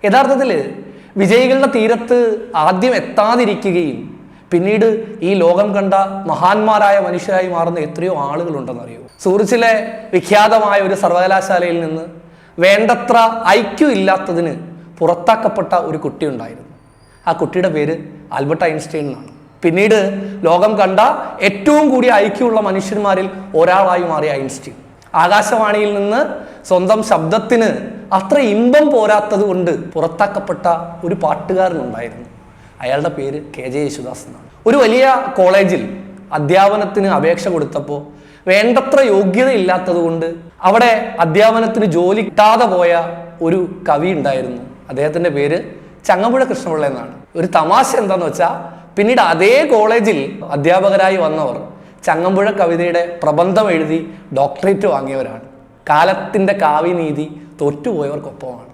യഥാർത്ഥത്തിൽ വിജയികളുടെ തീരത്ത് ആദ്യം എത്താതിരിക്കുകയും പിന്നീട് ഈ ലോകം കണ്ട മഹാന്മാരായ മനുഷ്യരായി മാറുന്ന എത്രയോ ആളുകളുണ്ടെന്നറിയോ. സൂറിച്ചിലെ വിഖ്യാതമായ ഒരു സർവകലാശാലയിൽ നിന്ന് വേണ്ടത്ര ഐക്യം ഇല്ലാത്തതിന് പുറത്താക്കപ്പെട്ട ഒരു കുട്ടി ഉണ്ടായിരുന്നു. ആ കുട്ടിയുടെ പേര് ആൽബർട്ട് ഐൻസ്റ്റൈൻ എന്നാണ്. പിന്നീട് ലോകം കണ്ട ഏറ്റവും കൂടിയ ഐക്യമുള്ള മനുഷ്യന്മാരിൽ ഒരാളായി മാറിയ ഐൻസ്റ്റൈൻ ആകാശവാണിയിൽ നിന്ന് സ്വന്തം ശബ്ദത്തിന് അത്ര ഇമ്പം പോരാത്തത് കൊണ്ട് പുറത്താക്കപ്പെട്ട ഒരു പാട്ടുകാരനുണ്ടായിരുന്നു. അയാളുടെ പേര് KJ യേശുദാസ് എന്നാണ്. ഒരു വലിയ കോളേജിൽ അധ്യാപനത്തിന് അപേക്ഷ കൊടുത്തപ്പോൾ വേണ്ടത്ര യോഗ്യതയില്ലാത്തത് കൊണ്ട് അവിടെ അധ്യാപനത്തിന് ജോലി കിട്ടാതെ പോയ ഒരു കവി ഉണ്ടായിരുന്നു. അദ്ദേഹത്തിൻ്റെ പേര് ചങ്ങമ്പുഴ കൃഷ്ണപിള്ള എന്നാണ്. ഒരു തമാശ എന്താന്ന് വെച്ചാൽ പിന്നീട് അതേ കോളേജിൽ അധ്യാപകരായി വന്നവർ ചങ്ങമ്പുഴ കവിതയുടെ പ്രബന്ധം എഴുതി ഡോക്ടറേറ്റ് വാങ്ങിയവരാണ്. കാലത്തിൻ്റെ കാവ്യനീതി തോറ്റുപോയവർക്കൊപ്പമാണ്.